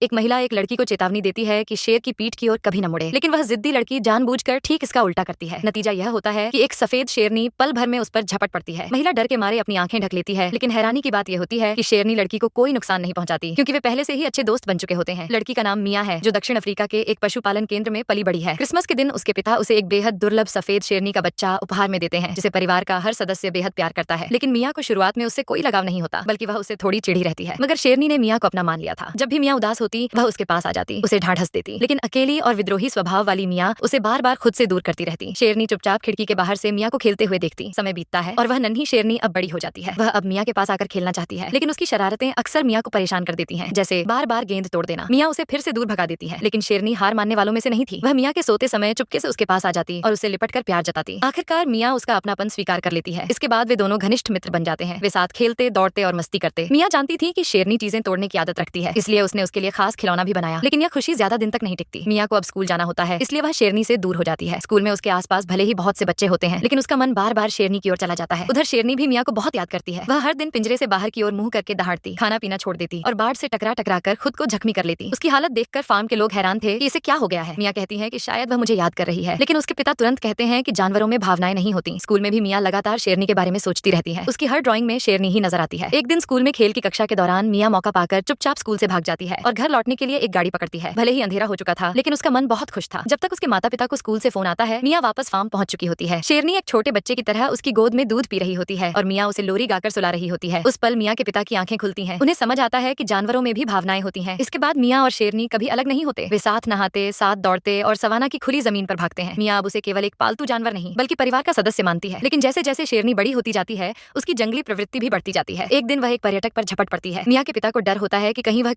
एक महिला एक लड़की को चेतावनी देती है कि शेर की पीठ की ओर कभी न मुड़े, लेकिन वह जिद्दी लड़की जानबूझकर ठीक इसका उल्टा करती है। नतीजा यह होता है कि एक सफेद शेरनी पल भर में उस पर झपट पड़ती है। महिला डर के मारे अपनी आंखें ढक लेती है, लेकिन हैरानी की बात यह होती है कि शेरनी लड़की को कोई नुकसान नहीं पहुंचाती, क्योंकि वे पहले से ही अच्छे दोस्त बन चुके होते हैं। लड़की का नाम मिया है, जो दक्षिण अफ्रीका के एक पशुपालन केंद्र में पली बड़ी है। क्रिसमस के दिन उसके पिता उसे एक बेहद दुर्लभ सफेद शेरनी का बच्चा उपहार में देते हैं, जिसे परिवार का हर सदस्य बेहद प्यार करता है। लेकिन मिया को शुरुआत में उससे कोई लगाव नहीं होता, बल्कि वह उससे थोड़ी चिढ़ी रहती है। मगर शेरनी ने मिया को अपना मान लिया था। जब भी मिया उदास होती, वह उसके पास आ जाती, उसे ढांढस देती। लेकिन अकेली और विद्रोही स्वभाव वाली मिया उसे बार बार खुद से दूर करती रहती। शेरनी चुपचाप खिड़की के बाहर से मिया को खेलते हुए देखती। समय बीतता है और वह नन्ही शेरनी अब बड़ी हो जाती है। वह अब मिया के पास आकर खेलना चाहती है, लेकिन उसकी शरारतें अक्सर मिया को परेशान कर देती हैं, जैसे बार बार गेंद तोड़ देना। मिया उसे फिर से दूर भगा देती है, लेकिन शेरनी हार मानने वालों में से नहीं थी। वह मिया के सोते समय चुपके से उसके पास आ जाती और उसे लिपट कर प्यार जताती। आखिरकार मिया उसका अपनापन स्वीकार कर लेती है। इसके बाद वे दोनों घनिष्ठ मित्र बन जाते हैं। वे साथ खेलते, दौड़ते और मस्ती करते। मिया जानती थी कि शेरनी चीजें तोड़ने की आदत रखती है, इसलिए उसने उसके लिए खास खिलौना भी बनाया। लेकिन यह खुशी ज्यादा दिन तक नहीं टिकती। मिया को अब स्कूल जाना होता है, इसलिए वह शेरनी से दूर हो जाती है। स्कूल में उसके आसपास भले ही बहुत से बच्चे होते हैं, लेकिन उसका मन बार बार शेरनी की ओर चला जाता है। उधर शेरनी भी मिया को बहुत याद करती है। वह हर दिन पिंजरे से बाहर की ओर मुंह करके दहाड़ती, खाना पीना छोड़ देती और बाढ़ से टकरा टकरा कर खुद को जख्मी कर लेती। उसकी हालत देखकर फार्म के लोग हैरान थे कि इसे क्या हो गया है। मिया कहती है कि शायद वह मुझे याद कर रही है, लेकिन उसके पिता तुरंत कहते हैं कि जानवरों में भावनाएं नहीं होती। स्कूल में भी मिया लगातार शेरनी के बारे में सोचती रहती है। उसकी हर ड्राइंग में शेरनी ही नजर आती है। एक दिन स्कूल में खेल की कक्षा के दौरान मिया मौका पाकर चुपचाप स्कूल से भाग जाती है और घर लौटने के लिए एक गाड़ी पकड़ती है। भले ही अंधेरा हो चुका था, लेकिन उसका मन बहुत खुश था। जब तक उसके माता पिता को स्कूल से फोन आता है, मिया वापस फार्म पहुंच चुकी होती है। शेरनी एक छोटे बच्चे की तरह उसकी गोद में दूध पी रही होती है और मिया उसे लोरी गाकर सुला रही होती है। उस पल मिया के पिता की आंखें खुलती हैं। उन्हें समझ आता है कि जानवरों में भी भावनाएं होती हैं। इसके बाद मिया और शेरनी कभी अलग नहीं होते। वे साथ नहाते, साथ दौड़ते और सवाना की खुली जमीन पर भागते हैं। मिया अब उसे केवल एक पालतू जानवर नहीं, बल्कि परिवार का सदस्य मानती है। लेकिन जैसे जैसे शेरनी बड़ी होती जाती है, उसकी जंगली प्रवृत्ति भी बढ़ती जाती है। एक दिन वह एक पर्यटक पर झपट पड़ती है। मिया के पिता को डर होता है कि कहीं वह